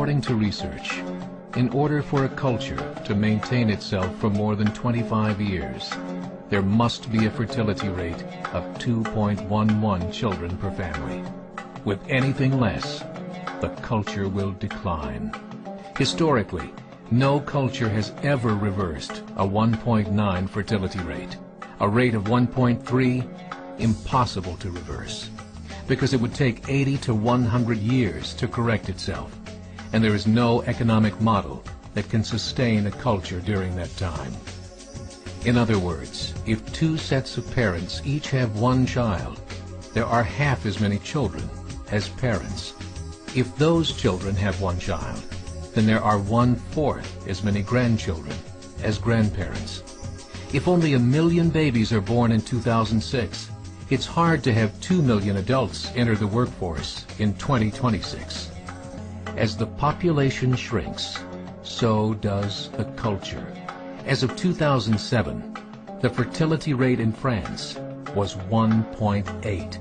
According to research, in order for a culture to maintain itself for more than 25 years, there must be a fertility rate of 2.11 children per family. With anything less, the culture will decline. Historically, no culture has ever reversed a 1.9 fertility rate. A rate of 1.3, impossible to reverse, because it would take 80 to 100 years to correct itself, and there is no economic model that can sustain a culture during that time. In other words, if two sets of parents each have one child, there are half as many children as parents. If those children have one child, then there are 1/4 as many grandchildren as grandparents. If only 1 million babies are born in 2006, it's hard to have 2 million adults enter the workforce in 2026. As the population shrinks, so does the culture. As of 2007, the fertility rate in France was 1.8,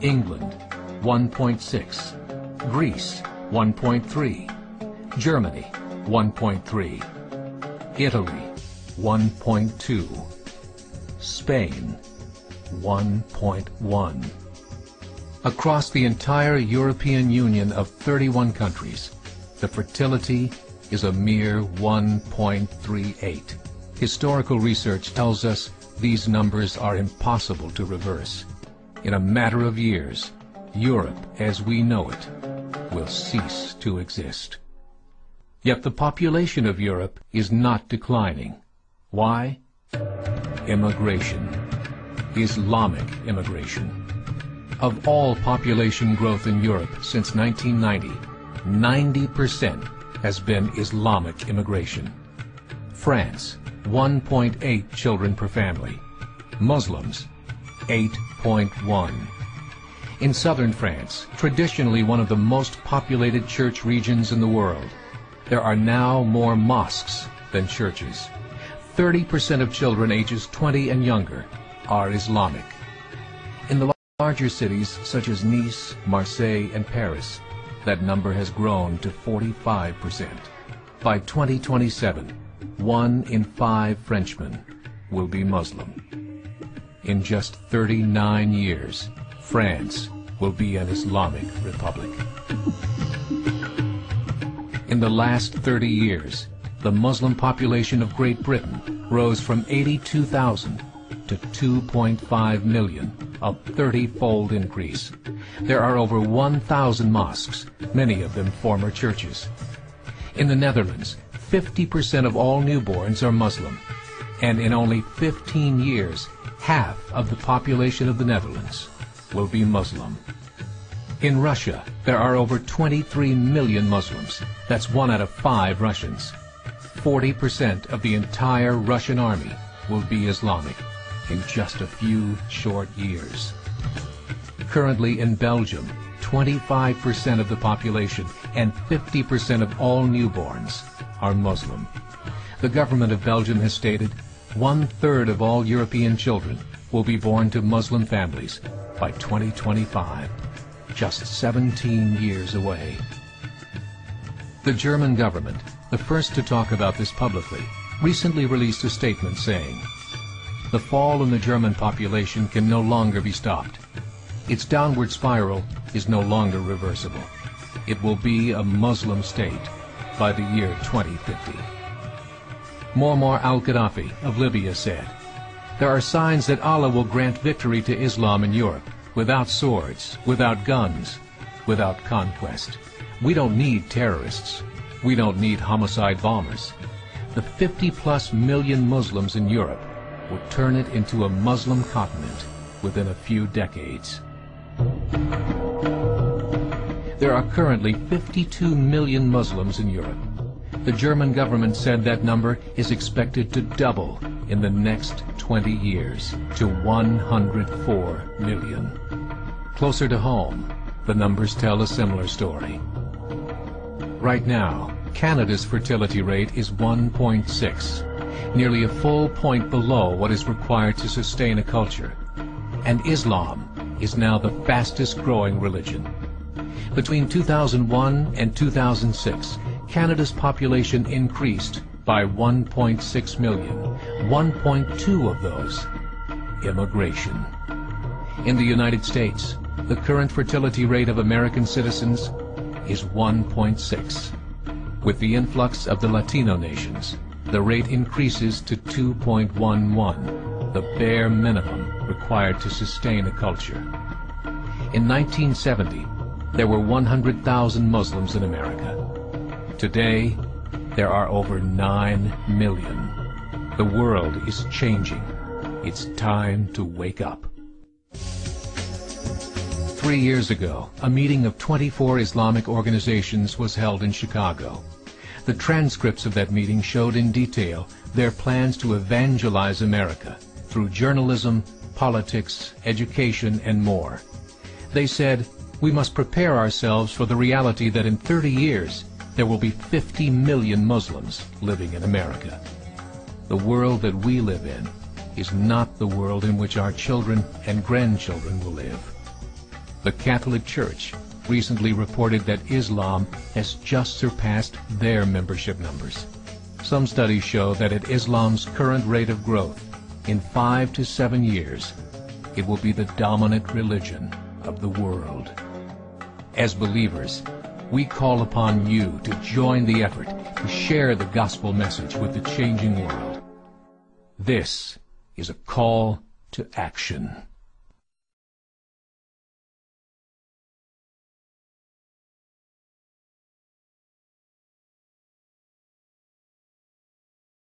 England 1.6, Greece 1.3, Germany 1.3, Italy 1.2, Spain 1.1. Across the entire European Union of 31 countries, the fertility is a mere 1.38. Historical research tells us these numbers are impossible to reverse. In a matter of years, Europe as we know it will cease to exist. Yet the population of Europe is not declining. Why? Immigration. Islamic immigration. Of all population growth in Europe since 1990, 90% has been Islamic immigration. France, 1.8 children per family. Muslims, 8.1. In southern France, traditionally one of the most populated church regions in the world, there are now more mosques than churches. 30% of children ages 20 and younger are Islamic. In the larger cities such as Nice, Marseille, and Paris, that number has grown to 45%. By 2027, 1 in 5 Frenchmen will be Muslim. In just 39 years, France will be an Islamic republic. In the last 30 years, the Muslim population of Great Britain rose from 82,000 to 2.5 million, a 30-fold increase. There are over 1,000 mosques, many of them former churches. In the Netherlands, 50% of all newborns are Muslim, and in only 15 years, half of the population of the Netherlands will be Muslim. In Russia, there are over 23 million Muslims. That's 1 out of 5 Russians. 40% of the entire Russian army will be Islamic in just a few short years. Currently in Belgium, 25% of the population and 50% of all newborns are Muslim. The government of Belgium has stated 1/3 of all European children will be born to Muslim families by 2025, just 17 years away. The German government, the first to talk about this publicly, recently released a statement saying, "The fall in the German population can no longer be stopped. Its downward spiral is no longer reversible. It will be a Muslim state by the year 2050. Muammar al-Gaddafi of Libya said, "There are signs that Allah will grant victory to Islam in Europe, without swords, without guns, without conquest. We don't need terrorists. We don't need homicide bombers. The 50+ million Muslims in Europe would turn it into a Muslim continent within a few decades." There are currently 52 million Muslims in Europe. The German government said that number is expected to double in the next 20 years to 104 million. Closer to home, the numbers tell a similar story. Right now, Canada's fertility rate is 1.6, nearly a full point below what is required to sustain a culture. And Islam is now the fastest growing religion. Between 2001 and 2006, Canada's population increased by 1.6 million, 1.2 of those immigration. In the United States, the current fertility rate of American citizens is 1.6. With the influx of the Latino nations, the rate increases to 2.11, the bare minimum required to sustain a culture. In 1970, there were 100,000 Muslims in America. Today, there are over 9 million. The world is changing. It's time to wake up. 3 years ago, a meeting of 24 Islamic organizations was held in Chicago. The transcripts of that meeting showed in detail their plans to evangelize America through journalism, politics, education, and more. They said, we must prepare ourselves for the reality that in 30 years, there will be 50 million Muslims living in America. The world that we live in is not the world in which our children and grandchildren will live. The Catholic Church recently reported that Islam has just surpassed their membership numbers. Some studies show that at Islam's current rate of growth, in 5 to 7 years, it will be the dominant religion of the world. As believers, we call upon you to join the effort to share the gospel message with the changing world. This is a call to action.